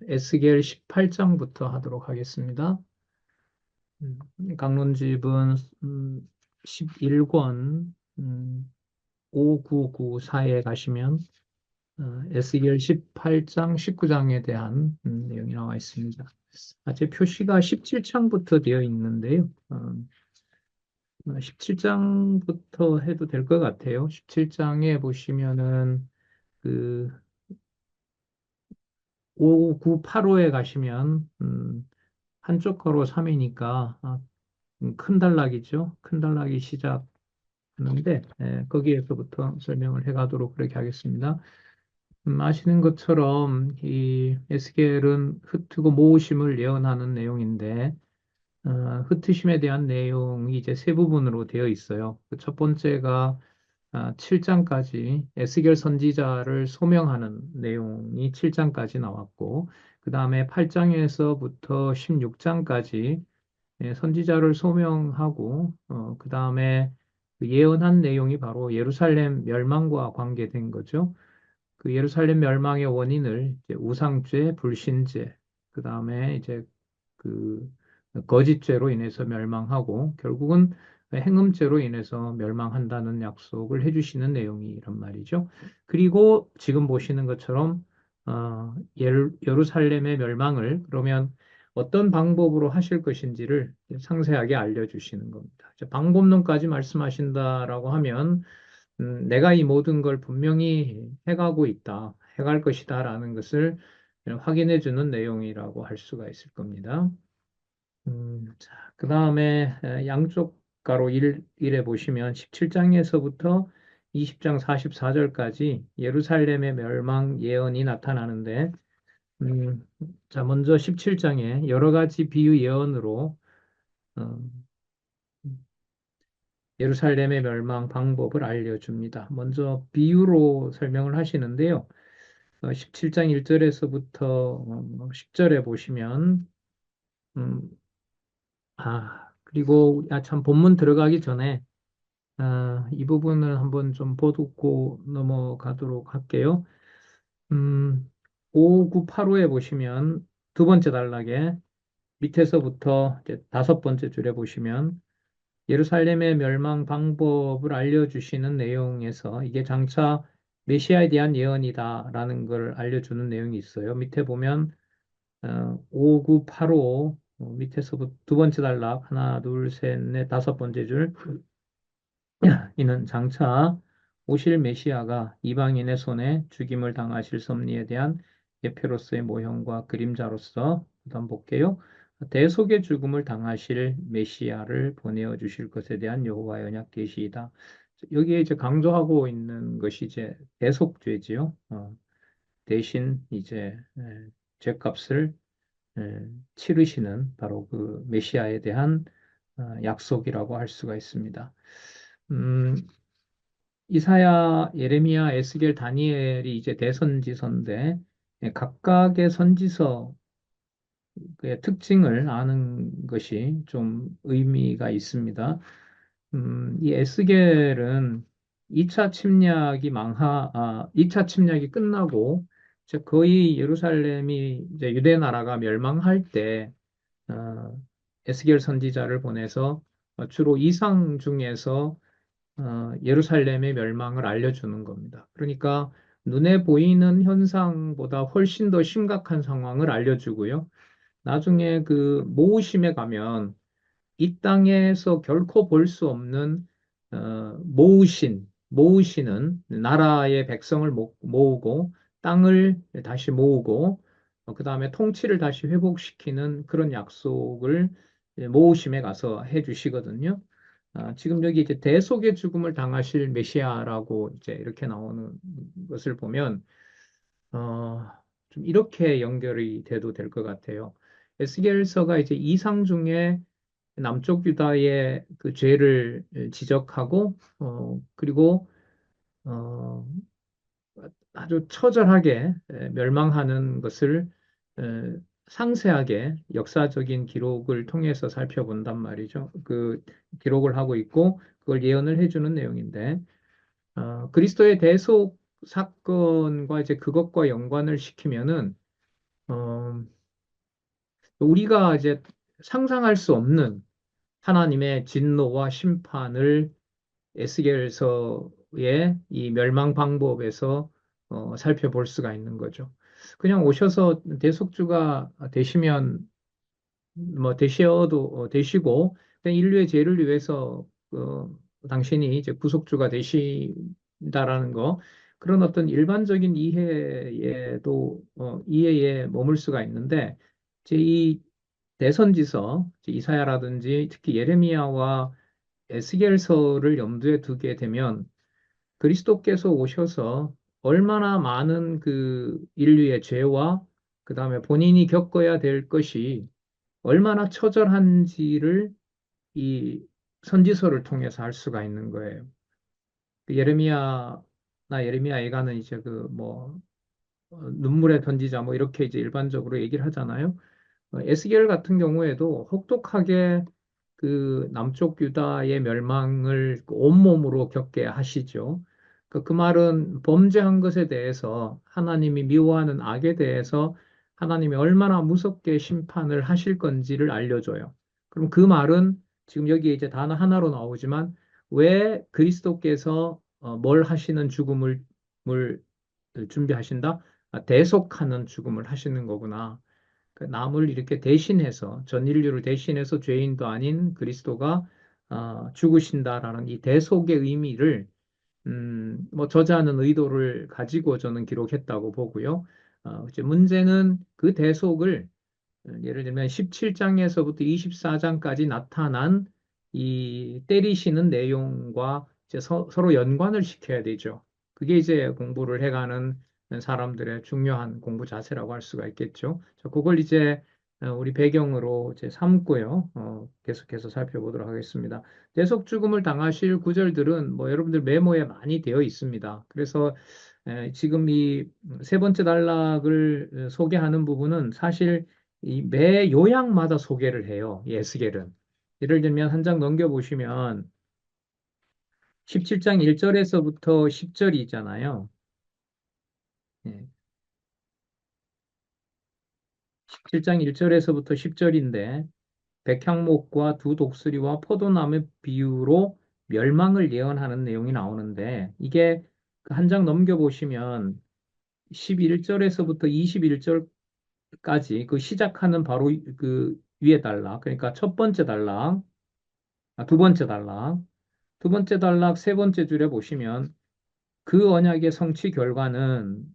에스겔 18장부터 하도록 하겠습니다. 강론집은 11권 5994에 가시면 에스겔 18장, 19장에 대한 내용이 나와 있습니다. 제 표시가 17장부터 되어 있는데요. 17장부터 해도 될 것 같아요. 17장에 보시면은 그 5985에 가시면 한쪽 가로 3이니까 큰 단락이죠. 큰 단락이 시작하는데 거기에서부터 설명을 해가도록 그렇게 하겠습니다. 아시는 것처럼 이 에스겔은 흩트고 모으심을 예언하는 내용인데 흩으심에 대한 내용이 이제 세 부분으로 되어 있어요. 그 첫 번째가 7장까지 에스겔 선지자를 소명하는 내용이 7장까지 나왔고, 그 다음에 8장에서부터 16장까지 선지자를 소명하고, 그 다음에 예언한 내용이 바로 예루살렘 멸망과 관계된 거죠. 그 예루살렘 멸망의 원인을 이제 우상죄, 불신죄, 그 다음에 이제 그 거짓죄로 인해서 멸망하고 결국은 행음죄로 인해서 멸망한다는 약속을 해주시는 내용이란 말이죠. 그리고 지금 보시는 것처럼 예루살렘의 멸망을 그러면 어떤 방법으로 하실 것인지를 상세하게 알려주시는 겁니다. 방법론까지 말씀하신다라고 하면 내가 이 모든 걸 분명히 해가고 있다, 해갈 것이다라는 것을 확인해 주는 내용이라고 할 수가 있을 겁니다. 자, 그 다음에 양쪽 가로 1에 보시면 17장에서부터 20장 44절까지 예루살렘의 멸망 예언이 나타나는데, 자, 먼저 17장에 여러 가지 비유 예언으로 어, 예루살렘의 멸망 방법을 알려줍니다. 먼저 비유로 설명을 하시는데요. 17장 1절에서부터 10절에 보시면, 음, 그리고 참 본문 들어가기 전에 이 부분을 한번 좀 보고 넘어가도록 할게요. 5985에 보시면 두 번째 단락에 밑에서부터 이제 다섯 번째 줄에 보시면 예루살렘의 멸망 방법을 알려주시는 내용에서 이게 장차 메시아에 대한 예언이다라는 걸 알려주는 내용이 있어요. 밑에 보면 5985 밑에서부터 두 번째 단락 하나, 둘, 셋, 넷, 다섯 번째 줄 이는 장차 오실 메시아가 이방인의 손에 죽임을 당하실 섭리에 대한 예표로서의 모형과 그림자로서 한번 볼게요. 대속의 죽음을 당하실 메시아를 보내어 주실 것에 대한 여호와의 언약 계시이다. 여기에 이제 강조하고 있는 것이 이제 대속죄지요. 대신 이제 죄값을 치르시는 바로 그 메시아에 대한 약속이라고 할 수가 있습니다. 음, 이사야, 예레미야, 에스겔, 다니엘이 이제 대선지서인데 각각의 선지서의 특징을 아는 것이 좀 의미가 있습니다. 이 에스겔은 2차 침략이 끝나고 이제 거의 예루살렘이 이제 유대 나라가 멸망할 때 어, 에스겔 선지자를 보내서 주로 이상 중에서 예루살렘의 멸망을 알려주는 겁니다. 그러니까 눈에 보이는 현상보다 훨씬 더 심각한 상황을 알려주고요. 나중에 그 모으심에 가면 이 땅에서 결코 볼 수 없는 모으시는 나라의 백성을 모으고 땅을 다시 모으고 그 다음에 통치를 다시 회복시키는 그런 약속을 모으심에 가서 해주시거든요. 지금 여기 이제 대속의 죽음을 당하실 메시아라고 이제 이렇게 나오는 것을 보면 어, 좀 이렇게 연결이 돼도 될 것 같아요. 에스겔서가 이제 이상 중에 남쪽 유다의 그 죄를 지적하고 그리고 어, 아주 처절하게 멸망하는 것을 에, 상세하게 역사적인 기록을 통해서 살펴본단 말이죠. 그 기록을 하고 있고 그걸 예언을 해주는 내용인데 그리스도의 대속 사건과 이제 그것과 연관을 시키면은 어, 우리가 이제 상상할 수 없는 하나님의 진노와 심판을 에스겔서의 이 멸망 방법에서 살펴볼 수가 있는 거죠. 그냥 오셔서 대속주가 되시면 뭐 되셔도 되시고 그냥 인류의 죄를 위해서 당신이 이제 구속주가 되신다라는 거 그런 어떤 일반적인 이해에도 이해에 머물 수가 있는데 이제 이 대선지서 이제 이사야라든지 특히 예레미야와 에스겔서를 염두에 두게 되면 그리스도께서 오셔서 얼마나 많은 그 인류의 죄와 그 다음에 본인이 겪어야 될 것이 얼마나 처절한지를 이 선지서를 통해서 알 수가 있는 거예요. 그 예레미야 애가는 이제 그 뭐 눈물에 던지자 뭐 이렇게 이제 일반적으로 얘기를 하잖아요. 에스겔 같은 경우에도 혹독하게 그 남쪽 유다의 멸망을 그 온몸으로 겪게 하시죠. 그 말은 범죄한 것에 대해서 하나님이 미워하는 악에 대해서 하나님이 얼마나 무섭게 심판을 하실 건지를 알려줘요. 그럼 그 말은 지금 여기에 이제 단어 하나로 나오지만 왜 그리스도께서 뭘 하시는 죽음을 준비하신다? 대속하는 죽음을 하시는 거구나. 그 남을 이렇게 대신해서 전 인류를 대신해서 죄인도 아닌 그리스도가 죽으신다라는 이 대속의 의미를 뭐 저자는 의도를 가지고 저는 기록했다고 보고요. 이제 문제는 그 대속을 예를 들면 17장에서부터 24장까지 나타난 이 때리시는 내용과 이제 로 연관을 시켜야 되죠. 그게 이제 공부를 해가는 사람들의 중요한 공부 자세라고 할 수가 있겠죠. 자, 그걸 이제 우리 배경으로 이제 삼고요. 계속해서 살펴보도록 하겠습니다. 대속 죽음을 당하실 구절들은 뭐 여러분들 메모에 많이 되어 있습니다. 그래서 지금 이 세 번째 단락을 소개하는 부분은 사실 이 매 요약마다 소개를 해요. 이 에스겔은. 예를 들면 한 장 넘겨보시면 17장 1절에서부터 10절이 있잖아요. 예. 17장 1절에서부터 10절인데 백향목과 두 독수리와 포도나무 비유로 멸망을 예언하는 내용이 나오는데 이게 한 장 넘겨보시면 11절에서부터 21절까지 그 시작하는 바로 그 위에 단락 그러니까 첫 번째 단락 두 번째 단락 두 번째 단락 세 번째 줄에 보시면 그 언약의 성취 결과는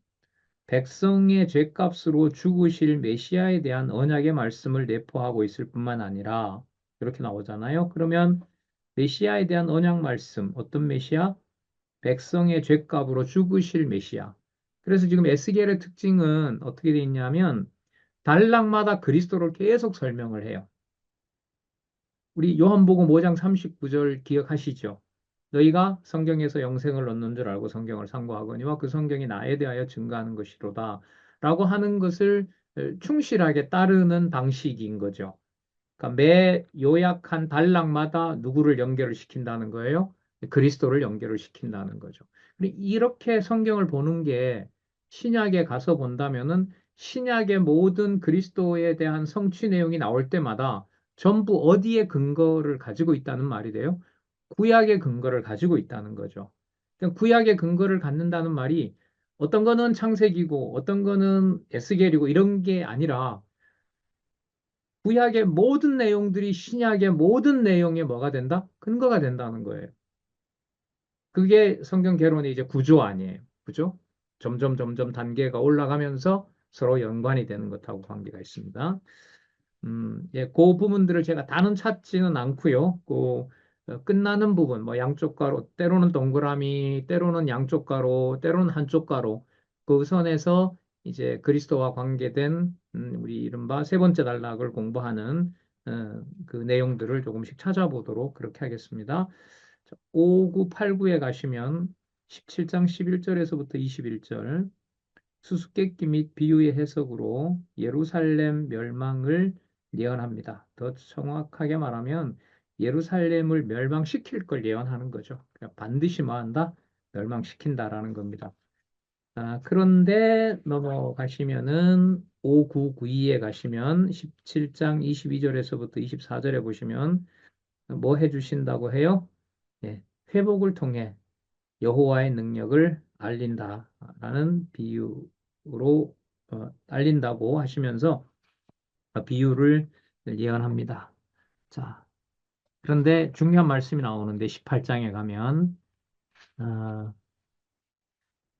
백성의 죄값으로 죽으실 메시아에 대한 언약의 말씀을 내포하고 있을 뿐만 아니라 이렇게 나오잖아요. 그러면 메시아에 대한 언약 말씀, 어떤 메시아? 백성의 죄값으로 죽으실 메시아. 그래서 지금 에스겔의 특징은 어떻게 돼 있냐면 단락마다 그리스도를 계속 설명을 해요. 우리 요한복음 5장 39절 기억하시죠? 너희가 성경에서 영생을 얻는 줄 알고 성경을 상고하거니와 그 성경이 나에 대하여 증거하는 것이로다. 라고 하는 것을 충실하게 따르는 방식인 거죠. 그러니까 매 요약한 단락마다 누구를 연결을 시킨다는 거예요? 그리스도를 연결을 시킨다는 거죠. 이렇게 성경을 보는 게 신약에 가서 본다면은 신약의 모든 그리스도에 대한 성취 내용이 나올 때마다 전부 어디에 근거를 가지고 있다는 말이 돼요? 구약의 근거를 가지고 있다는 거죠. 그러니까 구약의 근거를 갖는다는 말이 어떤 거는 창세기고 어떤 거는 에스겔이고 이런 게 아니라 구약의 모든 내용들이 신약의 모든 내용에 뭐가 된다? 근거가 된다는 거예요. 그게 성경 개론의 이제 구조 아니에요. 그죠? 점점 단계가 올라가면서 서로 연관이 되는 것하고 관계가 있습니다. 예, 그 부분들을 제가 다는 찾지는 않고요. 그 끝나는 부분, 뭐 양쪽 가로, 때로는 동그라미, 때로는 양쪽 가로, 때로는 한쪽 가로, 그 선에서 이제 그리스도와 관계된 우리 이른바 세 번째 단락을 공부하는 그 내용들을 조금씩 찾아보도록 그렇게 하겠습니다. 5989에 가시면 17장 11절에서부터 21절 수수께끼 및 비유의 해석으로 예루살렘 멸망을 예언합니다. 더 정확하게 말하면 예루살렘을 멸망시킬 걸 예언하는 거죠. 그러니까 반드시 뭐 한다? 멸망시킨다라는 겁니다. 그런데 넘어가시면은 5992에 가시면 17장 22절에서부터 24절에 보시면 뭐 해주신다고 해요? 예, 회복을 통해 여호와의 능력을 알린다라는 비유로 알린다고 하시면서 비유를 예언합니다. 자, 그런데 중요한 말씀이 나오는데 18장에 가면 어,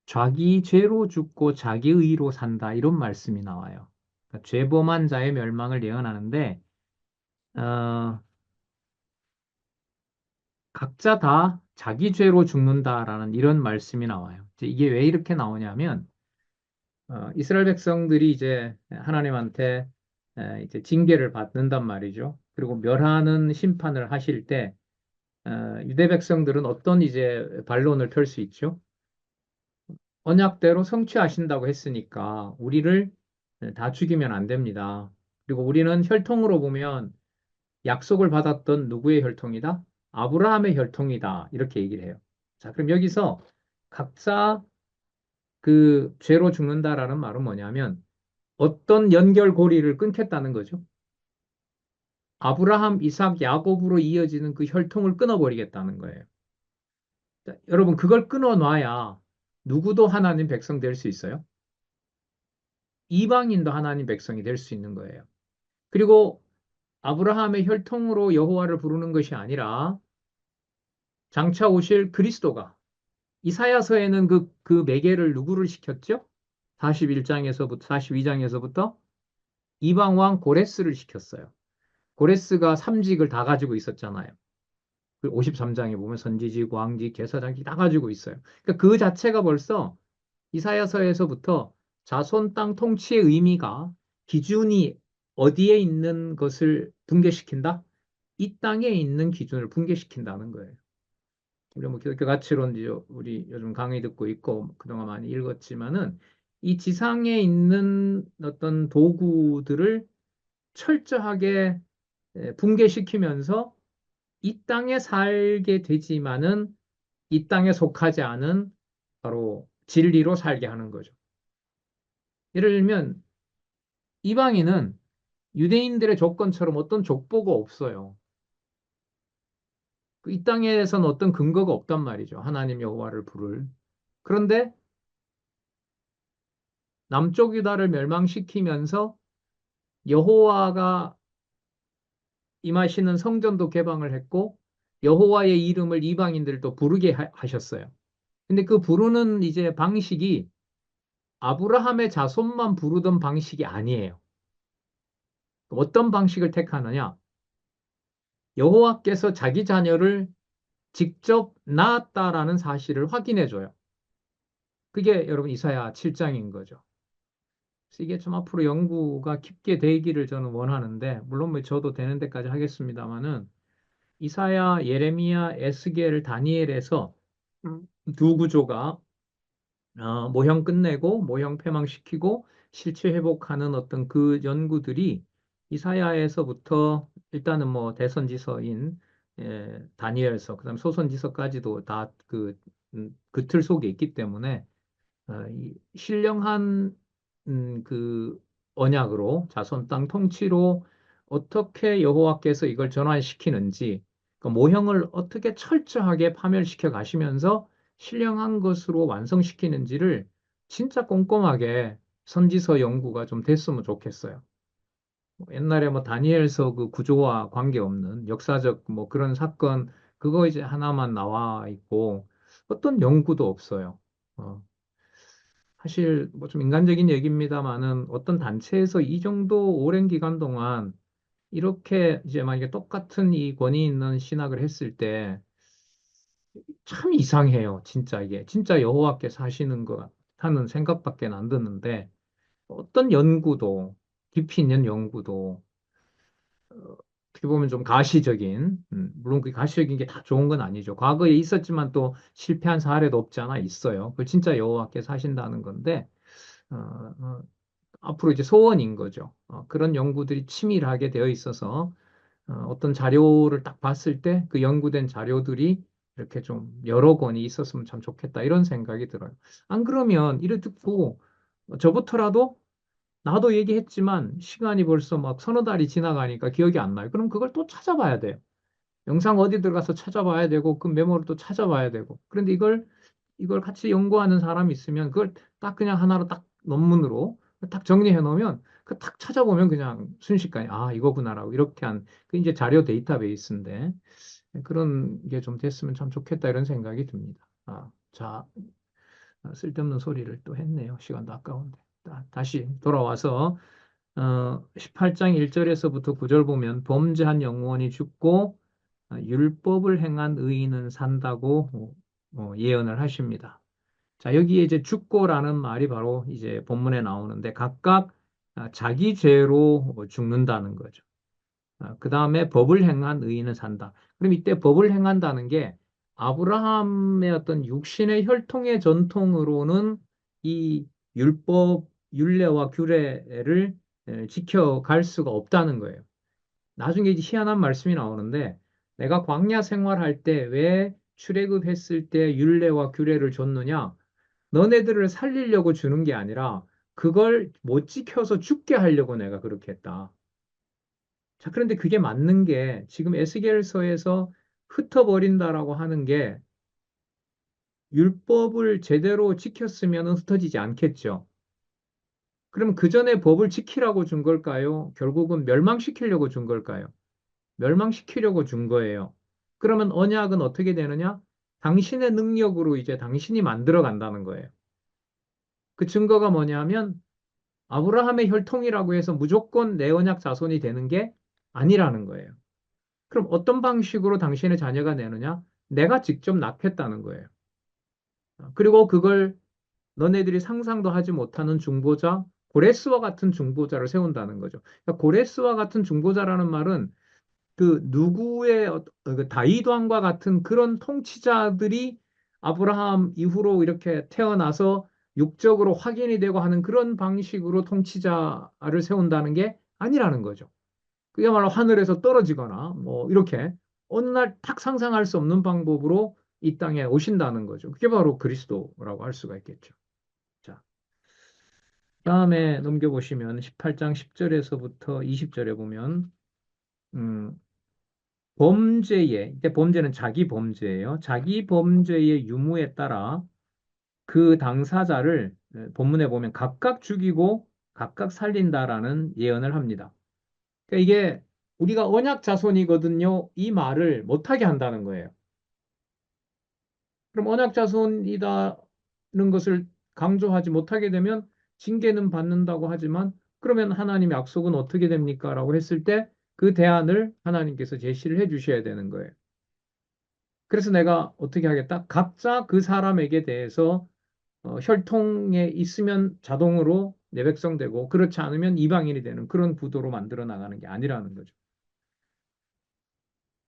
자기 죄로 죽고 자기 의로 산다 이런 말씀이 나와요. 그러니까 죄범한 자의 멸망을 예언하는데 어, 각자 다 자기 죄로 죽는다라는 이런 말씀이 나와요. 이게 왜 이렇게 나오냐면 이스라엘 백성들이 이제 하나님한테 이제 징계를 받는단 말이죠. 그리고 멸하는 심판을 하실 때 유대 백성들은 어떤 이제 반론을 펼 수 있죠? 언약대로 성취하신다고 했으니까 우리를 다 죽이면 안 됩니다. 그리고 우리는 혈통으로 보면 약속을 받았던 누구의 혈통이다? 아브라함의 혈통이다. 이렇게 얘기를 해요. 자, 그럼 여기서 각자 그 죄로 죽는다라는 말은 뭐냐면 어떤 연결고리를 끊겠다는 거죠. 아브라함, 이삭, 야곱으로 이어지는 그 혈통을 끊어버리겠다는 거예요. 자, 여러분, 그걸 끊어놔야 누구도 하나님 백성 될 수 있어요. 이방인도 하나님 백성이 될 수 있는 거예요. 그리고 아브라함의 혈통으로 여호와를 부르는 것이 아니라 장차 오실 그리스도가 이사야서에는 그 매개를 누구를 시켰죠? 41장에서부터 42장에서부터 이방 왕 고레스를 시켰어요. 고레스가 삼직을 다 가지고 있었잖아요. 그 53장에 보면 선지지, 왕지, 제사장지 다 가지고 있어요. 그러니까 그 자체가 벌써 이사야서에서부터 자손 땅 통치의 의미가 기준이 어디에 있는 것을 붕괴시킨다? 이 땅에 있는 기준을 붕괴시킨다는 거예요. 우리 뭐 기독교 가치론 우리 요즘 강의 듣고 있고 그동안 많이 읽었지만은 이 지상에 있는 어떤 도구들을 철저하게 붕괴시키면서 이 땅에 살게 되지만은 이 땅에 속하지 않은 바로 진리로 살게 하는 거죠. 예를 들면 이방인은 유대인들의 조건처럼 어떤 족보가 없어요. 이 땅에서는 어떤 근거가 없단 말이죠. 하나님 여호와를 부를. 그런데 남쪽 유다를 멸망시키면서 여호와가 임하시는 성전도 개방을 했고 여호와의 이름을 이방인들도 부르게 하셨어요. 근데 그 부르는 이제 방식이 아브라함의 자손만 부르던 방식이 아니에요. 어떤 방식을 택하느냐? 여호와께서 자기 자녀를 직접 낳았다라는 사실을 확인해 줘요. 그게 여러분 이사야 7장인 거죠. 그래서 이게 좀 앞으로 연구가 깊게 되기를 저는 원하는데 물론 뭐 저도 되는 데까지 하겠습니다만은 이사야, 예레미야, 에스겔, 다니엘에서 두 구조가 모형 끝내고 모형 폐망시키고 실체 회복하는 어떤 그 연구들이 이사야에서부터 일단은 뭐 대선지서인 다니엘서 그다음 소선지서까지도 다 그 틀 속에 있기 때문에 이 신령한 그 언약으로 자손 땅 통치로 어떻게 여호와께서 이걸 전환시키는지 그 모형을 어떻게 철저하게 파멸시켜 가시면서 신령한 것으로 완성시키는지를 진짜 꼼꼼하게 선지서 연구가 좀 됐으면 좋겠어요. 옛날에 뭐 다니엘서 그 구조와 관계없는 역사적 뭐 그런 사건 그거 이제 하나만 나와 있고 어떤 연구도 없어요. 어, 사실 뭐 좀 인간적인 얘기입니다만은 어떤 단체에서 이 정도 오랜 기간 동안 이렇게 이제 만약에 똑같은 이 권위 있는 신학을 했을 때 참 이상해요. 진짜 이게 진짜 여호와께서 하시는 것 같다는 생각밖에 안 드는데 어떤 연구도 깊이 있는 연구도 어떻게 보면 좀 가시적인 물론 그 가시적인 게 다 좋은 건 아니죠. 과거에 있었지만 또 실패한 사례도 없지 않아 있어요. 그걸 진짜 여호와께서 하신다는 건데 어, 어, 앞으로 이제 소원인 거죠. 그런 연구들이 치밀하게 되어 있어서 어떤 자료를 딱 봤을 때 그 연구된 자료들이 이렇게 좀 여러 권이 있었으면 참 좋겠다 이런 생각이 들어요. 안 그러면 이래 듣고 저부터라도 나도 얘기했지만 시간이 벌써 막 서너 달이 지나가니까 기억이 안 나요. 그럼 그걸 또 찾아봐야 돼요. 영상 어디 들어가서 찾아봐야 되고 그 메모를 또 찾아봐야 되고. 그런데 이걸 같이 연구하는 사람이 있으면 그걸 딱 그냥 하나로 딱 논문으로 딱 정리해 놓으면 그 딱 찾아보면 그냥 순식간에 아 이거구나라고 이렇게 한 그 이제 자료 데이터베이스인데 그런 게 좀 됐으면 참 좋겠다 이런 생각이 듭니다. 자, 쓸데없는 소리를 또 했네요. 시간도 아까운데. 다시 돌아와서 18장 1절에서부터 9절 보면 범죄한 영혼이 죽고 율법을 행한 의인은 산다고 예언을 하십니다. 자, 여기에 이제 죽고라는 말이 바로 이제 본문에 나오는데 각각 자기 죄로 죽는다는 거죠. 그 다음에 법을 행한 의인은 산다. 그럼 이때 법을 행한다는 게 아브라함의 어떤 육신의 혈통의 전통으로는 이 율법, 율례와 규례를 지켜갈 수가 없다는 거예요. 나중에 이제 희한한 말씀이 나오는데 내가 광야 생활할 때 왜 출애굽했을 때 율례와 규례를 줬느냐? 너네들을 살리려고 주는 게 아니라 그걸 못 지켜서 죽게 하려고 내가 그렇게 했다. 자, 그런데 그게 맞는 게 지금 에스겔서에서 흩어버린다라고 하는 게 율법을 제대로 지켰으면 흩어지지 않겠죠. 그럼 그 전에 법을 지키라고 준 걸까요? 결국은 멸망시키려고 준 걸까요? 멸망시키려고 준 거예요. 그러면 언약은 어떻게 되느냐? 당신의 능력으로 이제 당신이 만들어 간다는 거예요. 그 증거가 뭐냐면 아브라함의 혈통이라고 해서 무조건 내 언약 자손이 되는 게 아니라는 거예요. 그럼 어떤 방식으로 당신의 자녀가 되느냐? 내가 직접 낳겠다는 거예요. 그리고 그걸 너네들이 상상도 하지 못하는 중보자, 고레스와 같은 중보자를 세운다는 거죠. 그러니까 고레스와 같은 중보자라는 말은 그 누구의 그 다윗 왕과 같은 그런 통치자들이 아브라함 이후로 이렇게 태어나서 육적으로 확인이 되고 하는 그런 방식으로 통치자를 세운다는 게 아니라는 거죠. 그야말로 하늘에서 떨어지거나 뭐 이렇게 어느 날 탁 상상할 수 없는 방법으로 이 땅에 오신다는 거죠. 그게 바로 그리스도라고 할 수가 있겠죠. 자, 다음에 넘겨보시면 18장 10절에서부터 20절에 보면 음, 범죄의, 이때 범죄는 자기 범죄예요. 자기 범죄의 유무에 따라 그 당사자를 본문에 보면 각각 죽이고 각각 살린다라는 예언을 합니다. 그러니까 이게 우리가 언약 자손이거든요. 이 말을 못하게 한다는 거예요. 그럼 언약 자손이다는 것을 강조하지 못하게 되면 징계는 받는다고 하지만 그러면 하나님의 약속은 어떻게 됩니까? 라고 했을 때 그 대안을 하나님께서 제시를 해 주셔야 되는 거예요. 그래서 내가 어떻게 하겠다? 각자 그 사람에게 대해서 혈통에 있으면 자동으로 내 백성 되고 그렇지 않으면 이방인이 되는 그런 구도로 만들어 나가는 게 아니라는 거죠.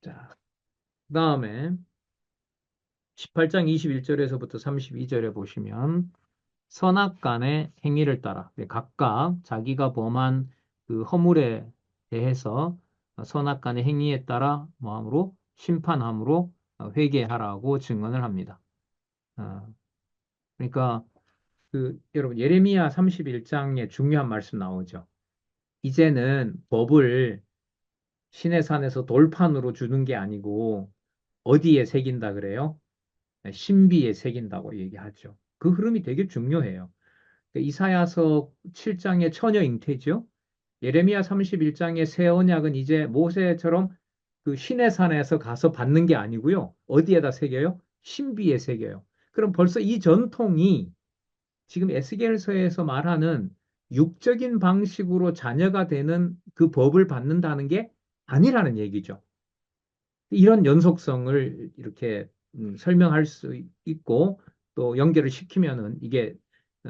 자, 그다음에 18장 21절에서부터 32절에 보시면 선악간의 행위를 따라 각각 자기가 범한 그 허물에 대해서 선악간의 행위에 따라 뭐함으로 심판함으로 회개하라고 증언을 합니다. 어, 그러니까 그 여러분 예레미야 31장에 중요한 말씀 나오죠. 이제는 법을 시내 산에서 돌판으로 주는 게 아니고 어디에 새긴다 그래요? 신비에 새긴다고 얘기하죠. 그 흐름이 되게 중요해요. 이사야서 7장의 처녀 잉태죠. 예레미야 31장의 새 언약은 이제 모세처럼 그 시내 산에서 가서 받는 게 아니고요. 어디에다 새겨요? 신비에 새겨요. 그럼 벌써 이 전통이 지금 에스겔서에서 말하는 육적인 방식으로 자녀가 되는 그 법을 받는다는 게 아니라는 얘기죠. 이런 연속성을 이렇게 설명할 수 있고 또 연결을 시키면은 이게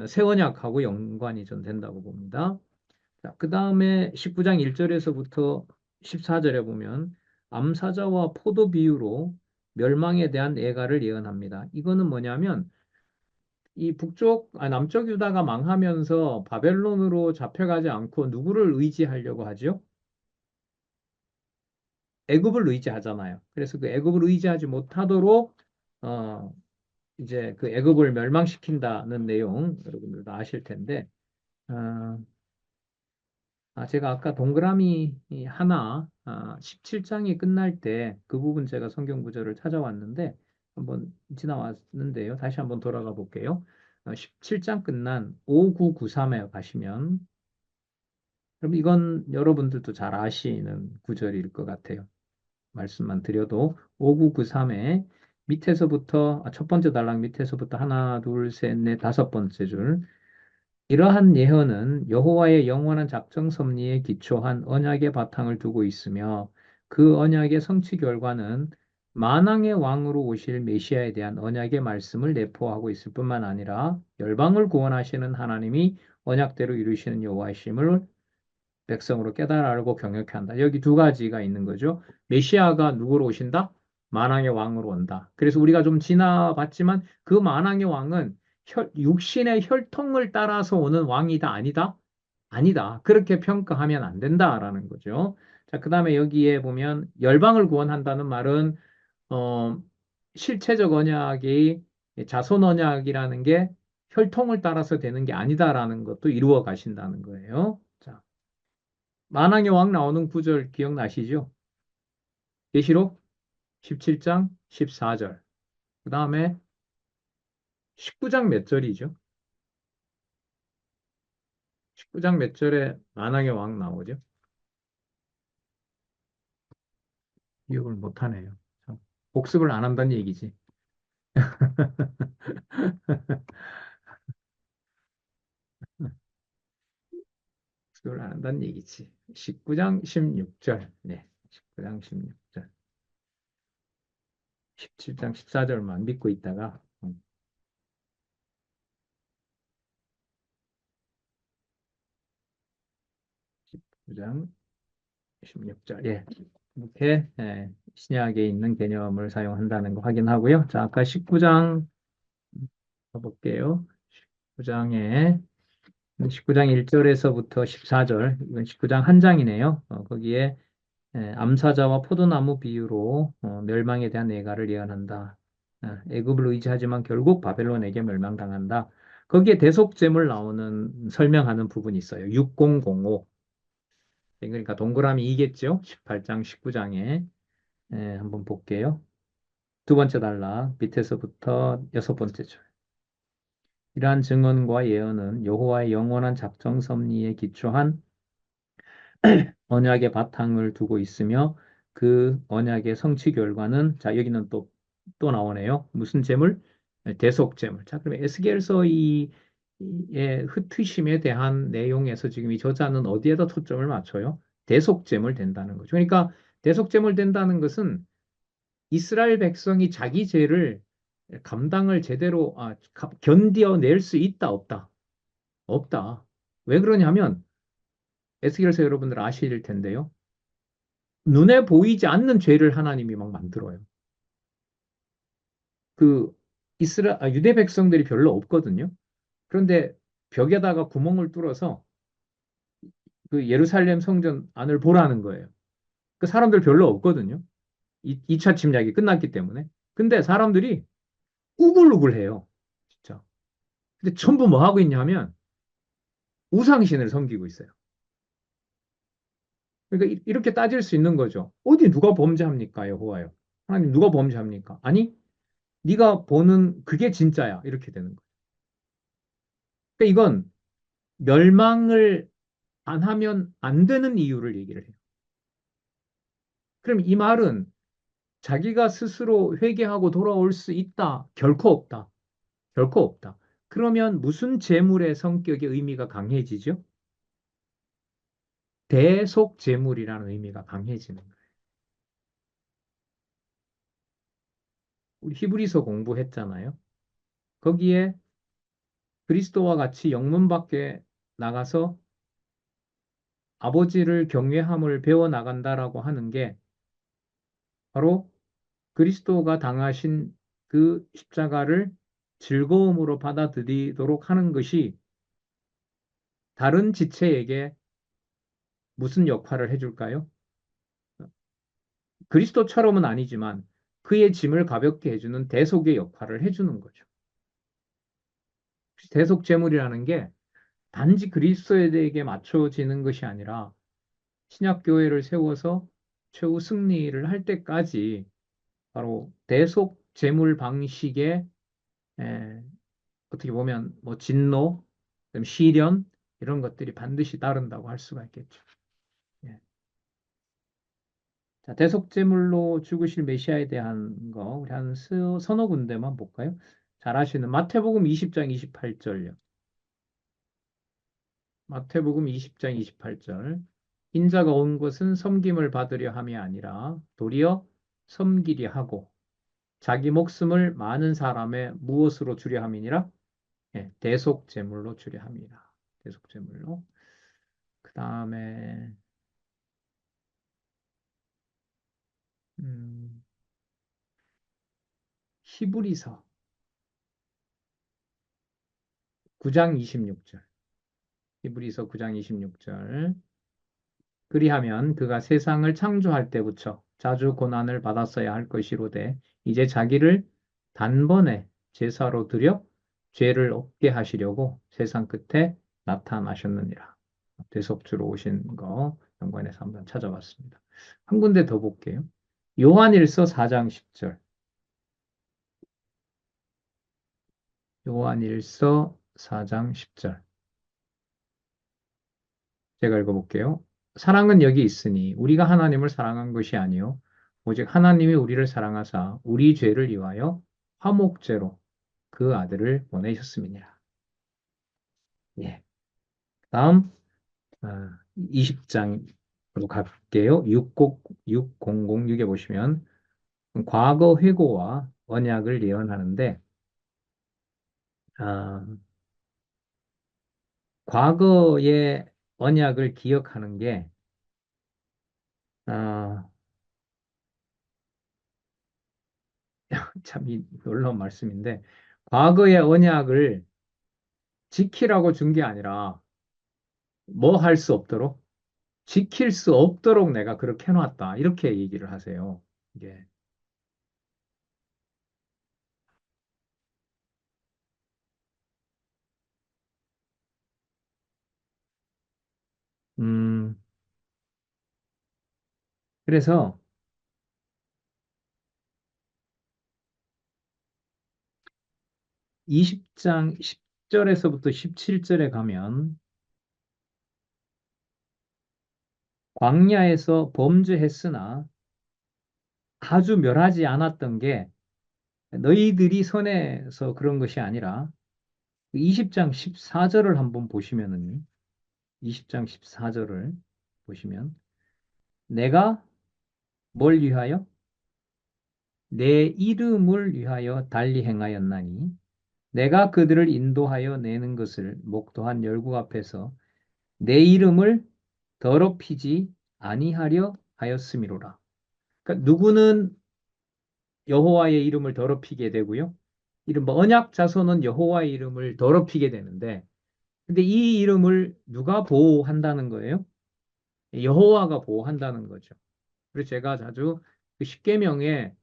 세원약하고 연관이 좀 된다고 봅니다. 자, 그 다음에 19장 1절에서부터 14절에 보면 암사자와 포도 비유로 멸망에 대한 예가를 예언합니다. 이거는 뭐냐면 이 남쪽 유다가 망하면서 바벨론으로 잡혀가지 않고 누구를 의지하려고 하죠? 애굽을 의지하잖아요. 그래서 그 애굽을 의지하지 못하도록 어 이제 그 애굽을 멸망시킨다는 내용 여러분들 다 아실 텐데 어, 제가 아까 동그라미 하나, 17장이 끝날 때 그 부분 제가 성경 구절을 찾아왔는데, 한번 지나왔는데요. 다시 한번 돌아가 볼게요. 17장 끝난 5993에 가시면, 그럼 이건 여러분들도 잘 아시는 구절일 것 같아요. 말씀만 드려도 5993에 밑에서부터, 첫 번째 단락 밑에서부터 하나, 둘, 셋, 넷, 다섯 번째 줄, 이러한 예언은 여호와의 영원한 작정 섭리에 기초한 언약의 바탕을 두고 있으며 그 언약의 성취 결과는 만왕의 왕으로 오실 메시아에 대한 언약의 말씀을 내포하고 있을 뿐만 아니라 열방을 구원하시는 하나님이 언약대로 이루시는 여호와이심을 백성으로 깨달아 알고 경외케 한다. 여기 두 가지가 있는 거죠. 메시아가 누구로 오신다? 만왕의 왕으로 온다. 그래서 우리가 좀 지나봤지만 그 만왕의 왕은 육신의 혈통을 따라서 오는 왕이다, 아니다? 아니다. 그렇게 평가하면 안 된다라는 거죠. 자, 그 다음에 여기에 보면 열방을 구원한다는 말은 어, 실체적 언약이 자손 언약이라는 게 혈통을 따라서 되는 게 아니다라는 것도 이루어 가신다는 거예요. 자, 만왕의 왕 나오는 구절 기억나시죠? 계시록 17장 14절. 그 다음에 19장 몇 절이죠? 19장 몇 절에 만왕의 왕 나오죠? 기억을 못 하네요. 참, 복습을 안 한다는 얘기지. 복습을 안 한다는 얘기지. 19장 16절. 네. 19장 16절. 17장 14절만 믿고 있다가 19장 16절. 예. 이렇게 신약에 있는 개념을 사용한다는 거 확인하고요. 자, 아까 19장 가볼게요. 19장에 19장 1절에서부터 14절, 이건 19장 한 장이네요. 거기에 암사자와 포도나무 비유로 멸망에 대한 예가를 예언한다. 애굽을 의지하지만 결국 바벨론에게 멸망당한다. 거기에 대속죄물 나오는 설명하는 부분이 있어요. 6005. 그러니까 동그라미 이겠죠? 18장, 19장에 한번 볼게요. 두 번째 단락 밑에서부터 여섯 번째 줄. 이러한 증언과 예언은 여호와의 영원한 작정 섭리에 기초한 언약의 바탕을 두고 있으며 그 언약의 성취 결과는 자 여기는 또 나오네요. 무슨 제물? 대속 제물. 자 그럼 에스겔서의 흩으심에 대한 내용에서 지금 이 저자는 어디에다 초점을 맞춰요? 대속 제물 된다는 거죠. 그러니까 대속 제물 된다는 것은 이스라엘 백성이 자기 죄를 감당을 제대로 견뎌낼 수 있다 없다? 없다. 왜 그러냐면 에스겔서 여러분들 아실 텐데요. 눈에 보이지 않는 죄를 하나님이 막 만들어요. 그 유대 백성들이 별로 없거든요. 그런데 벽에다가 구멍을 뚫어서 그 예루살렘 성전 안을 보라는 거예요. 그 사람들 별로 없거든요. 2차 침략이 끝났기 때문에. 근데 사람들이 우글우글해요. 진짜. 근데 전부 뭐 하고 있냐면 우상신을 섬기고 있어요. 그러니까 이렇게 따질 수 있는 거죠. 어디 누가 범죄합니까, 여호와요? 하나님 누가 범죄합니까? 아니, 네가 보는 그게 진짜야. 이렇게 되는 거예요. 그러니까 이건 멸망을 안 하면 안 되는 이유를 얘기를 해요. 그럼 이 말은 자기가 스스로 회개하고 돌아올 수 있다. 결코 없다. 결코 없다. 그러면 무슨 재물의 성격의 의미가 강해지죠? 대속 재물이라는 의미가 강해지는 거예요. 우리 히브리서 공부했잖아요. 거기에 그리스도와 같이 영문 밖에 나가서 아버지를 경외함을 배워 나간다라고 하는 게 바로 그리스도가 당하신 그 십자가를 즐거움으로 받아들이도록 하는 것이 다른 지체에게 무슨 역할을 해줄까요? 그리스도처럼은 아니지만 그의 짐을 가볍게 해주는 대속의 역할을 해주는 거죠. 대속 제물이라는 게 단지 그리스도에게 맞춰지는 것이 아니라 신약 교회를 세워서 최후 승리를 할 때까지 바로 대속 제물 방식의 에, 어떻게 보면 뭐 진노, 그다음에 시련 이런 것들이 반드시 따른다고 할 수가 있겠죠. 예. 자, 대속 제물로 죽으실 메시아에 대한 거 우리 한 서너 군데만 볼까요? 잘 아시는 마태복음 20장 28절요. 마태복음 20장 28절. 인자가 온 것은 섬김을 받으려 함이 아니라 도리어 섬기려 하고 자기 목숨을 많은 사람의 무엇으로 주려 함이니라? 예, 대속 제물로 주려 함이라. 대속 제물로. 그 다음에 음, 히브리서 9장 26절. 히브리서 9장 26절. 그리하면 그가 세상을 창조할 때부터 자주 고난을 받았어야 할 것이로되 이제 자기를 단번에 제사로 드려 죄를 없게 하시려고 세상 끝에 나타나셨느니라. 대속주로 오신 거 연관해서 한번 찾아봤습니다. 한 군데 더 볼게요. 요한일서 4장 10절. 요한일서 4장 10절. 제가 읽어볼게요. 사랑은 여기 있으니 우리가 하나님을 사랑한 것이 아니요 오직 하나님이 우리를 사랑하사 우리 죄를 위하여 화목제로 그 아들을 보내셨음이니라. 예. 다음 20장으로 갈게요. 6006에 보시면 과거 회고와 언약을 예언하는데 아, 과거의 언약을 기억하는 게 아, 참 놀라운 말씀인데 과거의 언약을 지키라고 준 게 아니라 뭐 할 수 없도록 지킬 수 없도록 내가 그렇게 해놨다 이렇게 얘기를 하세요. 이게 음 그래서 20장 10절에서부터 17절에 가면 광야에서 범죄했으나 아주 멸하지 않았던 게 너희들이 선해서 그런 것이 아니라 20장 14절을 한번 보시면은 20장 14절을 보시면 내가 뭘 위하여 내 이름을 위하여 달리 행하였나니 내가 그들을 인도하여 내는 것을 목도한 열국 앞에서 내 이름을 더럽히지 아니하려 하였음이로라. 그러니까 누구는 여호와의 이름을 더럽히게 되고요. 이른바 언약 자손은 여호와의 이름을 더럽히게 되는데 근데 이 이름을 누가 보호한다는 거예요? 여호와가 보호한다는 거죠. 그래서 제가 자주 그 십계명에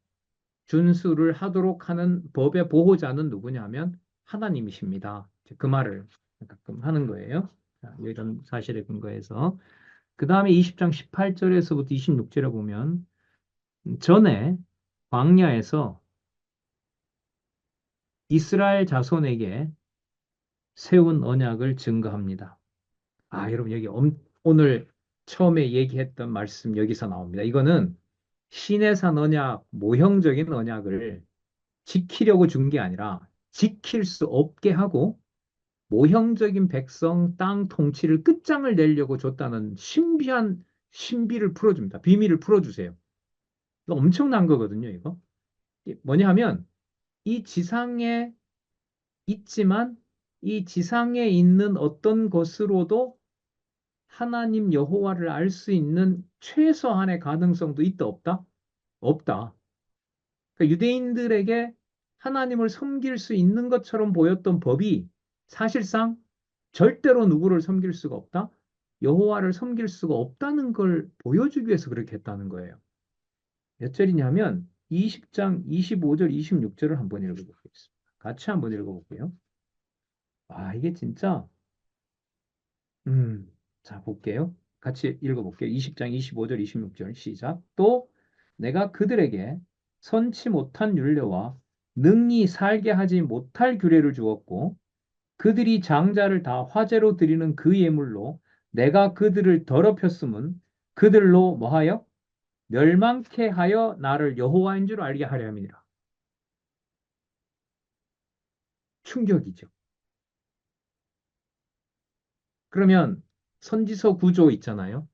준수를 하도록 하는 법의 보호자는 누구냐면 하나님이십니다. 그 말을 가끔 하는 거예요. 자, 이런 사실에 근거해서. 그 다음에 20장 18절에서부터 26절에 보면 전에 광야에서 이스라엘 자손에게 세운 언약을 증거합니다. 아, 여러분 여기 오늘 처음에 얘기했던 말씀 여기서 나옵니다. 이거는 신의 산 언약, 모형적인 언약을 지키려고 준 게 아니라 지킬 수 없게 하고 모형적인 백성 땅 통치를 끝장을 내려고 줬다는 신비한 신비를 풀어줍니다. 비밀을 풀어주세요. 이거 엄청난 거거든요, 이거. 뭐냐 하면 이 지상에 있지만 이 지상에 있는 어떤 것으로도 하나님 여호와를 알 수 있는 최소한의 가능성도 있다, 없다? 없다. 그러니까 유대인들에게 하나님을 섬길 수 있는 것처럼 보였던 법이 사실상 절대로 누구를 섬길 수가 없다? 여호와를 섬길 수가 없다는 걸 보여주기 위해서 그렇게 했다는 거예요. 몇 절이냐면 20장 25절, 26절을 한번 읽어보겠습니다. 같이 한번 읽어볼게요. 아, 이게 진짜 음, 자, 볼게요. 같이 읽어볼게요. 20장 25절, 26절 시작. 또 내가 그들에게 선치 못한 율례와 능히 살게 하지 못할 규례를 주었고 그들이 장자를 다 화제로 드리는 그 예물로 내가 그들을 더럽혔음은 그들로 뭐하여 멸망케 하여 나를 여호와인 줄 알게 하려 함이니라. 충격이죠. 그러면 선지서 구조 있잖아요.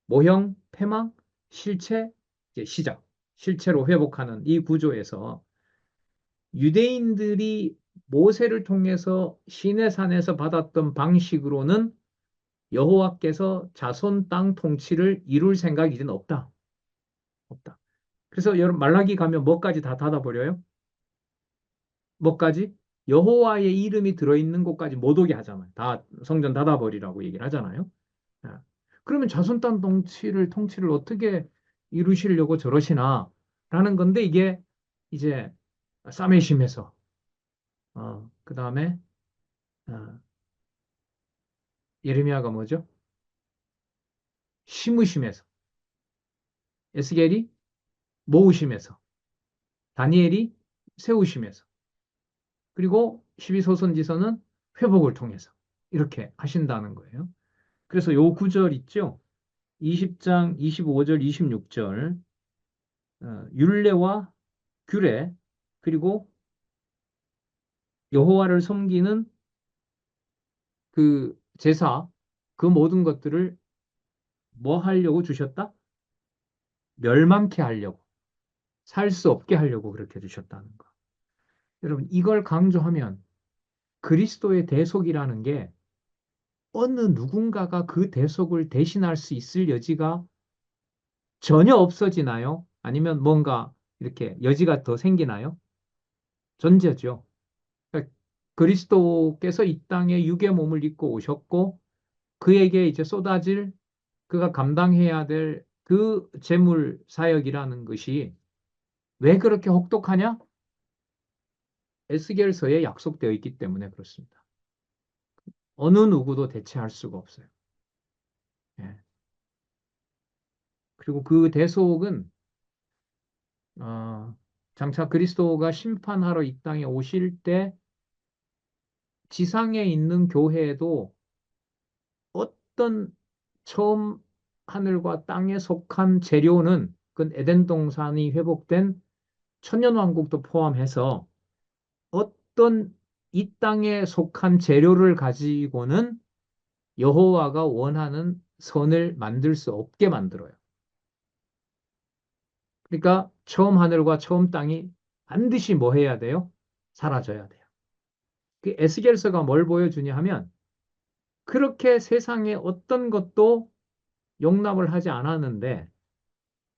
모형, 패망, 실체, 이제 시작. 실체로 회복하는 이 구조에서 유대인들이 모세를 통해서 시내산에서 받았던 방식으로는 여호와께서 자손 땅 통치를 이룰 생각이 이제는 없다. 없다. 그래서 여러분 말라기 가면 뭐까지 다 닫아버려요? 뭐까지? 여호와의 이름이 들어있는 곳까지 못 오게 하잖아요. 다 성전 닫아버리라고 얘기를 하잖아요. 아, 그러면 자손 땅 통치를 어떻게 이루시려고 저러시나? 라는 건데 이게 이제 싸매심에서 그 다음에 어, 예레미야가 뭐죠? 심으심에서 에스겔이 모으심에서 다니엘이 세우심에서 그리고 12소선지서는 회복을 통해서 이렇게 하신다는 거예요. 그래서 요 구절 있죠? 20장 25절, 26절 율례와 규례 그리고 여호와를 섬기는 그 제사 그 모든 것들을 뭐 하려고 주셨다? 멸망케 하려고 살 수 없게 하려고 그렇게 주셨다는 거. 여러분 이걸 강조하면 그리스도의 대속이라는 게 어느 누군가가 그 대속을 대신할 수 있을 여지가 전혀 없어지나요? 아니면 뭔가 이렇게 여지가 더 생기나요? 전제죠. 그러니까 그리스도께서 이 땅에 육의 몸을 입고 오셨고 그에게 이제 쏟아질 그가 감당해야 될 그 재물 사역이라는 것이 왜 그렇게 혹독하냐? 에스겔서에 약속되어 있기 때문에 그렇습니다. 어느 누구도 대체할 수가 없어요. 예. 그리고 그 대속은 어, 장차 그리스도가 심판하러 이 땅에 오실 때 지상에 있는 교회에도 어떤 처음 하늘과 땅에 속한 재료는 그 에덴 동산이 회복된 천년왕국도 포함해서 어떤 이 땅에 속한 재료를 가지고는 여호와가 원하는 선을 만들 수 없게 만들어요. 그러니까 처음 하늘과 처음 땅이 반드시 뭐 해야 돼요? 사라져야 돼요. 그 에스겔서가 뭘 보여주냐 하면 그렇게 세상에 어떤 것도 용납을 하지 않았는데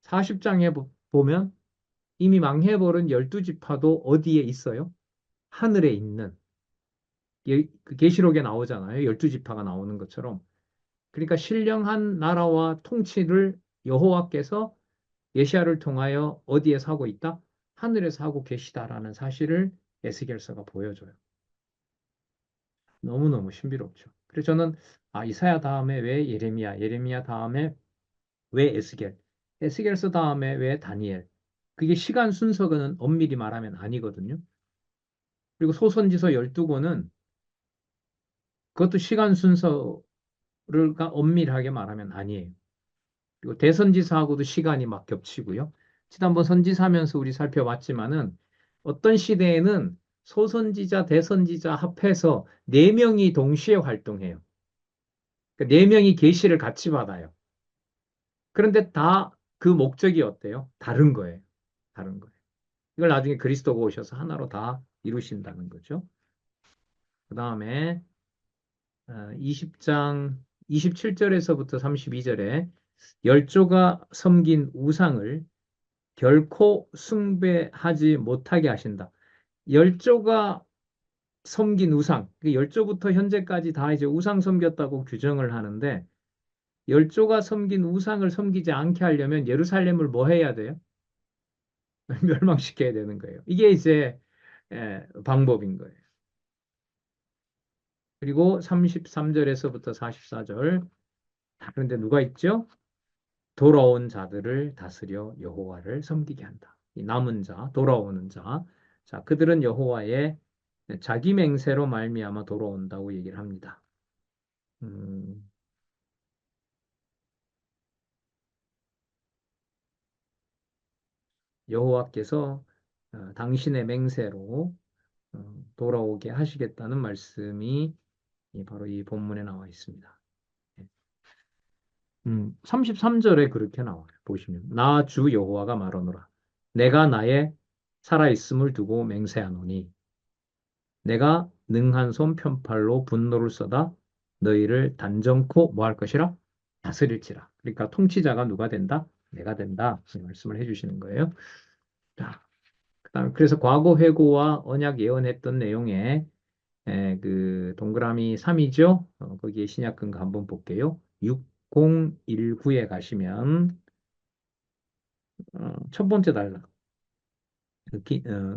40장에 보면 이미 망해버린 12지파도 어디에 있어요? 하늘에 있는 그 계시록에 나오잖아요. 12지파가 나오는 것처럼. 그러니까 신령한 나라와 통치를 여호와께서 예시야를 통하여 어디에서 하고 있다? 하늘에서 하고 계시다라는 사실을 에스겔서가 보여줘요. 너무너무 신비롭죠. 그래서 저는 이사야 다음에 왜 예레미야, 예레미야 다음에 왜 에스겔, 에스겔서 다음에 왜 다니엘. 그게 시간 순서는 엄밀히 말하면 아니거든요. 그리고 소선지서 12권은 그것도 시간 순서를 엄밀하게 말하면 아니에요. 그리고 대선지사하고도 시간이 막 겹치고요. 지난번 선지사하면서 우리 살펴봤지만은 어떤 시대에는 소선지자, 대선지자 합해서 네 명이 동시에 활동해요. 그러니까 네 명이 계시를 같이 받아요. 그런데 다 그 목적이 어때요? 다른 거예요. 다른 거예요. 이걸 나중에 그리스도가 오셔서 하나로 다 이루신다는 거죠. 그 다음에 20장 27절에서부터 32절에 열조가 섬긴 우상을 결코 숭배하지 못하게 하신다. 열조가 섬긴 우상, 그 열조부터 현재까지 다 이제 우상 섬겼다고 규정을 하는데 열조가 섬긴 우상을 섬기지 않게 하려면 예루살렘을 뭐 해야 돼요? 멸망시켜야 되는 거예요. 이게 이제 방법인 거예요. 그리고 33절에서부터 44절. 그런데 누가 있죠? 돌아온 자들을 다스려 여호와를 섬기게 한다. 이 남은 자, 돌아오는 자. 자, 그들은 여호와의 자기 맹세로 말미암아 돌아온다고 얘기를 합니다. 음, 여호와께서 당신의 맹세로 돌아오게 하시겠다는 말씀이 바로 이 본문에 나와 있습니다. 33절에 그렇게 나와요. 보시면 나 주 여호와가 말하노라. 내가 나의 살아있음을 두고 맹세하노니 내가 능한 손 편팔로 분노를 쏟아 너희를 단정코 뭐 할 것이라? 다스릴지라. 그러니까 통치자가 누가 된다? 내가 된다. 이 말씀을 해주시는 거예요. 자, 그다음 그래서 과거 회고와 언약 예언했던 내용에 그 동그라미 3이죠. 거기에 신약 근거 한번 볼게요. 6019에 가시면 첫 번째 단락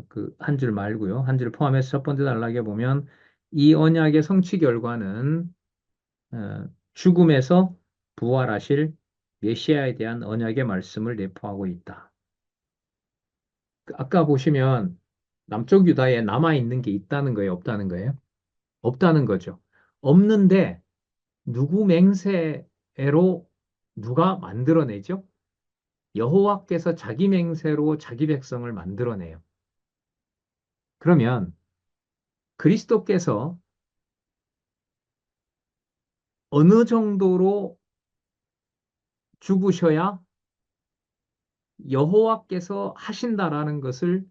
그 한 줄 말고요. 한 줄 포함해서 첫 번째 단락에 보면 이 언약의 성취 결과는 죽음에서 부활하실 메시아에 대한 언약의 말씀을 내포하고 있다. 아까 보시면 남쪽 유다에 남아 있는 게 있다는 거예요, 없다는 거예요? 없다는 거죠. 없는데 누구 맹세로 누가 만들어내죠? 여호와께서 자기 맹세로 자기 백성을 만들어내요. 그러면 그리스도께서 어느 정도로 죽으셔야 여호와께서 하신다라는 것을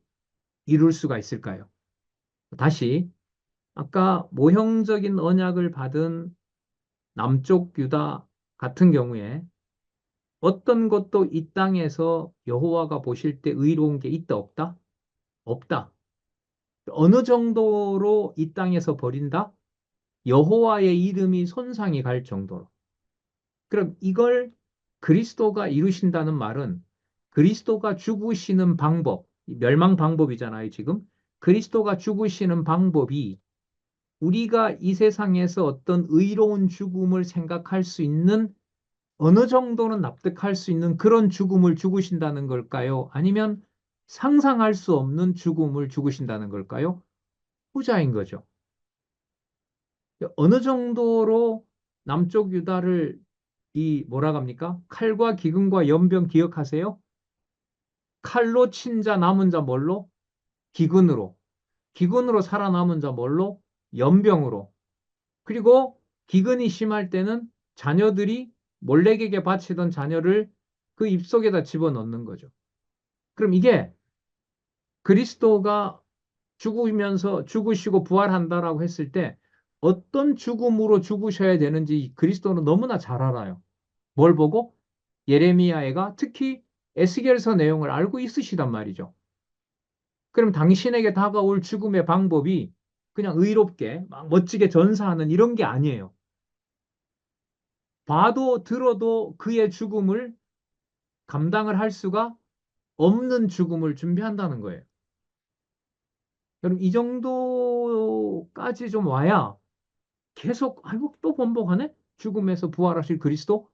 이룰 수가 있을까요? 다시 아까 모형적인 언약을 받은 남쪽 유다 같은 경우에 어떤 것도 이 땅에서 여호와가 보실 때 의로운 게 있다 없다? 없다. 어느 정도로 이 땅에서 버린다? 여호와의 이름이 손상이 갈 정도로. 그럼 이걸 그리스도가 이루신다는 말은 그리스도가 죽으시는 방법, 멸망 방법이잖아요, 지금. 그리스도가 죽으시는 방법이 우리가 이 세상에서 어떤 의로운 죽음을 생각할 수 있는 어느 정도는 납득할 수 있는 그런 죽음을 죽으신다는 걸까요? 아니면 상상할 수 없는 죽음을 죽으신다는 걸까요? 후자인 거죠. 어느 정도로 남쪽 유다를 이 뭐라 합니까? 칼과 기근과 연병 기억하세요? 칼로 친 자 남은 자 뭘로? 기근으로. 기근으로 살아남은 자 뭘로? 연병으로. 그리고 기근이 심할 때는 자녀들이 몰래에게 바치던 자녀를 그 입속에다 집어넣는 거죠. 그럼 이게 그리스도가 죽으면서 죽으시고 부활한다라고 했을 때 어떤 죽음으로 죽으셔야 되는지 그리스도는 너무나 잘 알아요. 뭘 보고? 예레미야가 특히 에스겔서 내용을 알고 있으시단 말이죠. 그럼 당신에게 다가올 죽음의 방법이 그냥 의롭게 막 멋지게 전사하는 이런 게 아니에요. 봐도 들어도 그의 죽음을 감당을 할 수가 없는 죽음을 준비한다는 거예요. 여러분, 이 정도까지 좀 와야 계속, 아이고, 또 번복하네? 죽음에서 부활하실 그리스도?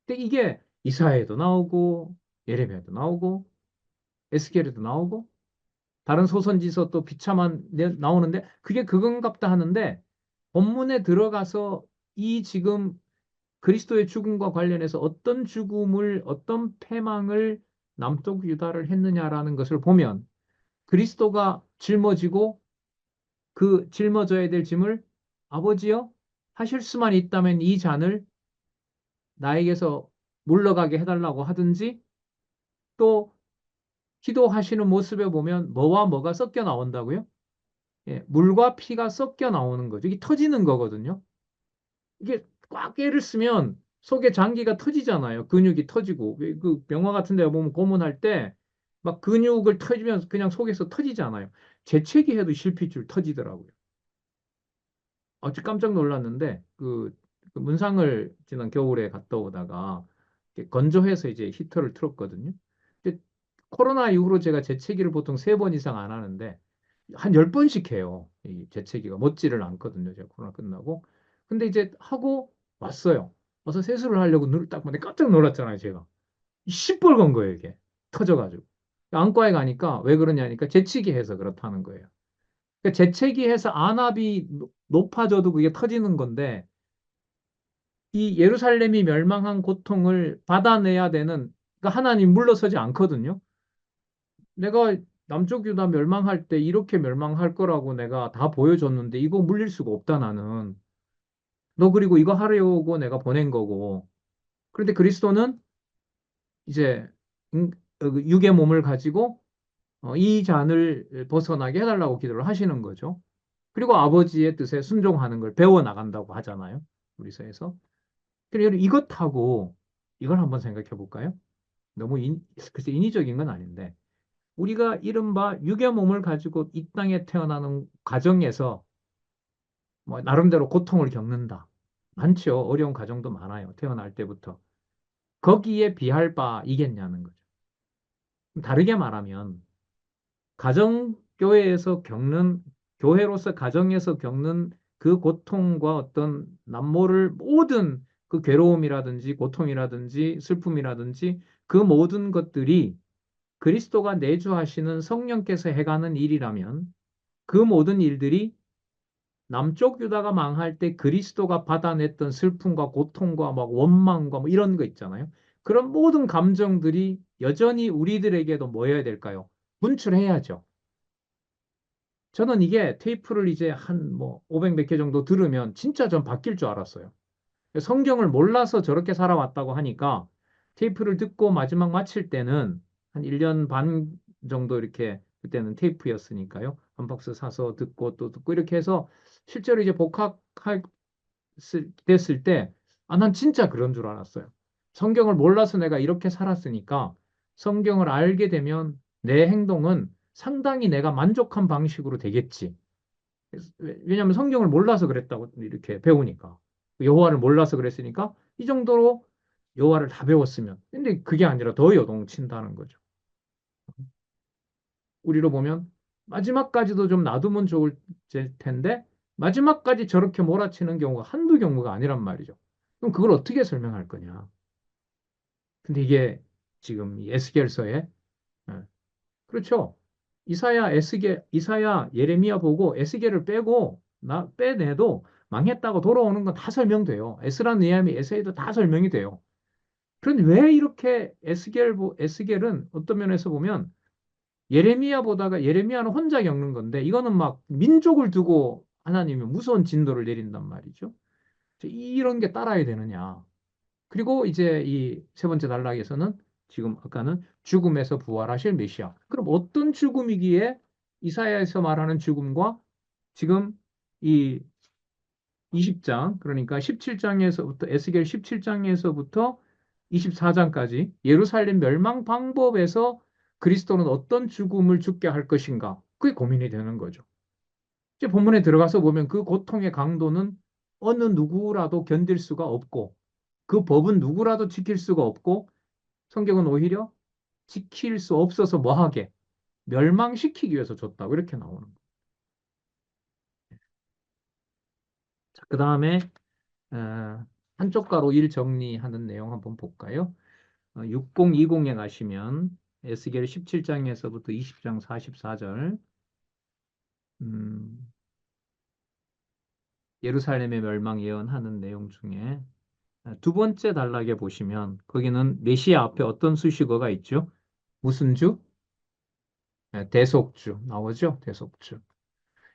근데 이게 이사야에도 나오고, 예레미야에도 나오고, 에스겔에도 나오고, 다른 소선지서 또 비참한 나오는데, 그게 그건갑다 하는데, 본문에 들어가서 이 지금 그리스도의 죽음과 관련해서 어떤 죽음을, 어떤 패망을 남쪽 유다를 했느냐라는 것을 보면, 그리스도가 짊어지고 그 짊어져야 될 짐을 아버지여 하실 수만 있다면 이 잔을 나에게서 물러가게 해달라고 하든지 또 기도하시는 모습에 보면 뭐와 뭐가 섞여 나온다고요? 예, 물과 피가 섞여 나오는 거죠. 이게 터지는 거거든요. 이게 꽉 깨를 쓰면 속에 장기가 터지잖아요. 근육이 터지고 그 병화 같은 데 보면 고문할 때 막 근육을 터지면 그냥 속에서 터지잖아요. 재채기 해도 실핏줄 터지더라고요. 아주 깜짝 놀랐는데 그 문상을 지난 겨울에 갔다 오다가 이렇게 건조해서 이제 히터를 틀었거든요. 근데 코로나 이후로 제가 재채기를 보통 3번 이상 안 하는데 한 10번씩 해요. 이 재채기가 멋지를 않거든요. 제가 코로나 끝나고. 근데 이제 하고 왔어요. 와서 세수를 하려고 눈을 딱 보는데 깜짝 놀랐잖아요, 제가. 시뻘건 거예요, 이게. 터져가지고. 안과에 가니까 왜 그러냐니까 재채기 해서 그렇다는 거예요. 그러니까 재채기 해서 안압이 높아져도 그게 터지는 건데 이 예루살렘이 멸망한 고통을 받아내야 되는 그러니까 하나님 물러서지 않거든요. 내가 남쪽 유다 멸망할 때 이렇게 멸망할 거라고 내가 다 보여줬는데 이거 물릴 수가 없다 나는. 너 그리고 이거 하려고 내가 보낸 거고. 그런데 그리스도는 이제 육의 몸을 가지고 이 잔을 벗어나게 해달라고 기도를 하시는 거죠. 그리고 아버지의 뜻에 순종하는 걸 배워 나간다고 하잖아요. 우리서에서. 그리고 이것하고 이걸 한번 생각해 볼까요? 너무 글쎄 인위적인 건 아닌데 우리가 이른바 육의 몸을 가지고 이 땅에 태어나는 과정에서 뭐 나름대로 고통을 겪는다. 많죠. 어려운 과정도 많아요. 태어날 때부터. 거기에 비할 바이겠냐는 거죠. 다르게 말하면 가정교회에서 겪는 교회로서 가정에서 겪는 그 고통과 어떤 남모를 모든 그 괴로움이라든지 고통이라든지 슬픔이라든지 그 모든 것들이 그리스도가 내주하시는 성령께서 해가는 일이라면 그 모든 일들이 남쪽 유다가 망할 때 그리스도가 받아냈던 슬픔과 고통과 막 원망과 뭐 이런 거 있잖아요. 그런 모든 감정들이 여전히 우리들에게도 뭐여야 될까요? 분출해야죠. 저는 이게 테이프를 이제 한 뭐 500 몇 개 정도 들으면 진짜 전 바뀔 줄 알았어요. 성경을 몰라서 저렇게 살아왔다고 하니까 테이프를 듣고 마지막 마칠 때는 한 1년 반 정도 이렇게 그때는 테이프였으니까요. 한 박스 사서 듣고 또 듣고 이렇게 해서 실제로 이제 복학할 됐을 때, 아, 난 진짜 그런 줄 알았어요. 성경을 몰라서 내가 이렇게 살았으니까 성경을 알게 되면 내 행동은 상당히 내가 만족한 방식으로 되겠지. 왜냐하면 성경을 몰라서 그랬다고 이렇게 배우니까. 여호와를 몰라서 그랬으니까 이 정도로 여호와를 다 배웠으면. 근데 그게 아니라 더 요동친다는 거죠. 우리로 보면 마지막까지도 좀 놔두면 좋을 텐데 마지막까지 저렇게 몰아치는 경우가 한두 경우가 아니란 말이죠. 그럼 그걸 어떻게 설명할 거냐? 근데 이게 지금 이 에스겔서에 그렇죠. 이사야, 예레미야 보고 에스겔을 빼고 빼내도 망했다고 돌아오는 건 다 설명돼요. 에스라, 느헤미야, 에세이도 다 설명이 돼요. 그런데 왜 이렇게 에스겔은 어떤 면에서 보면 예레미야 보다가 예레미야는 혼자 겪는 건데 이거는 막 민족을 두고 하나님이 무서운 진도를 내린단 말이죠. 이런 게 따라야 되느냐. 그리고 이제 이 세 번째 단락에서는 지금 아까는 죽음에서 부활하실 메시아. 그럼 어떤 죽음이기에 이사야에서 말하는 죽음과 지금 이 20장 그러니까 17장에서부터 에스겔 17장에서부터 24장까지 예루살렘 멸망 방법에서 그리스도는 어떤 죽음을 죽게 할 것인가? 그게 고민이 되는 거죠. 이제 본문에 들어가서 보면 그 고통의 강도는 어느 누구라도 견딜 수가 없고 그 법은 누구라도 지킬 수가 없고 성경은 오히려 지킬 수 없어서 뭐하게 멸망시키기 위해서 줬다고 이렇게 나오는 거예요. 자, 그 다음에 한쪽 가로 일 정리하는 내용 한번 볼까요? 6020에 가시면 에스겔 17장에서부터 20장 44절 예루살렘의 멸망 예언하는 내용 중에 두 번째 단락에 보시면 거기는 메시아 앞에 어떤 수식어가 있죠? 무슨 주? 대속주 나오죠? 대속주.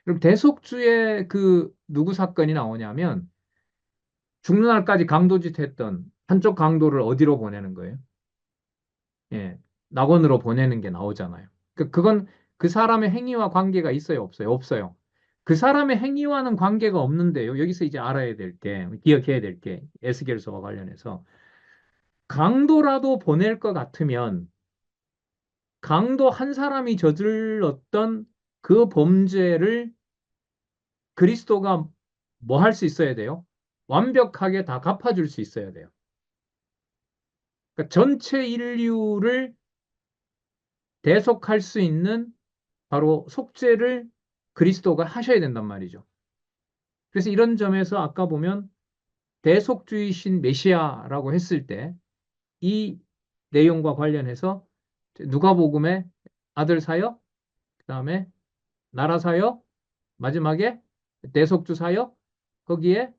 그럼 대속주의 그 누구 사건이 나오냐면 죽는 날까지 강도짓 했던 한쪽 강도를 어디로 보내는 거예요? 예, 낙원으로 보내는 게 나오잖아요. 그건 그 사람의 행위와 관계가 있어요, 없어요? 없어요. 그 사람의 행위와는 관계가 없는데요. 여기서 이제 알아야 될 게, 기억해야 될 게, 에스겔서와 관련해서 강도라도 보낼 것 같으면 강도 한 사람이 저질렀던 그 범죄를 그리스도가 뭐 할 수 있어야 돼요? 완벽하게 다 갚아줄 수 있어야 돼요. 그러니까 전체 인류를 대속할 수 있는 바로 속죄를 그리스도가 하셔야 된단 말이죠. 그래서 이런 점에서 아까 보면 대속주이신 메시아라고 했을 때 이 내용과 관련해서 누가복음의 아들 사역, 그다음에 나라 사역, 마지막에 대속주 사역, 거기에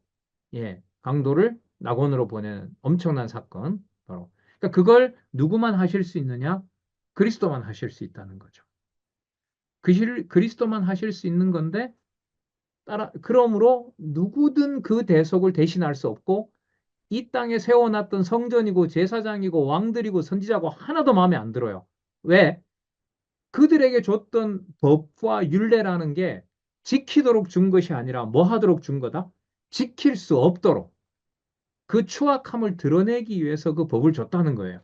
강도를 낙원으로 보내는 엄청난 사건. 바로. 그러니까 그걸 누구만 하실 수 있느냐? 그리스도만 하실 수 있다는 거죠. 그리스도만 하실 수 있는 건데 그러므로 누구든 그 대속을 대신할 수 없고 이 땅에 세워놨던 성전이고 제사장이고 왕들이고 선지자고 하나도 마음에 안 들어요. 왜? 그들에게 줬던 법과 율례라는 게 지키도록 준 것이 아니라 뭐 하도록 준 거다? 지킬 수 없도록 그 추악함을 드러내기 위해서 그 법을 줬다는 거예요.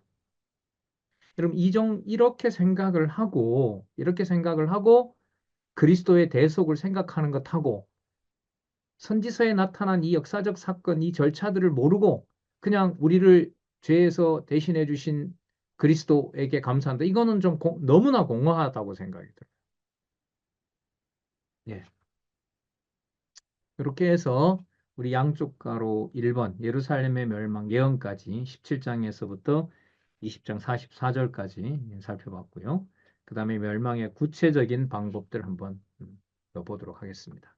여러분, 이렇게 생각을 하고 그리스도의 대속을 생각하는 것하고 선지서에 나타난 이 역사적 사건, 이 절차들을 모르고 그냥 우리를 죄에서 대신해 주신 그리스도에게 감사한다. 이거는 좀 너무나 공허하다고 생각이 들어요. 예. 이렇게 해서 우리 양쪽 가로 1번 예루살렘의 멸망 예언까지 17장에서부터 20장 44절까지 살펴봤고요. 그 다음에 멸망의 구체적인 방법들 한번 보도록 하겠습니다.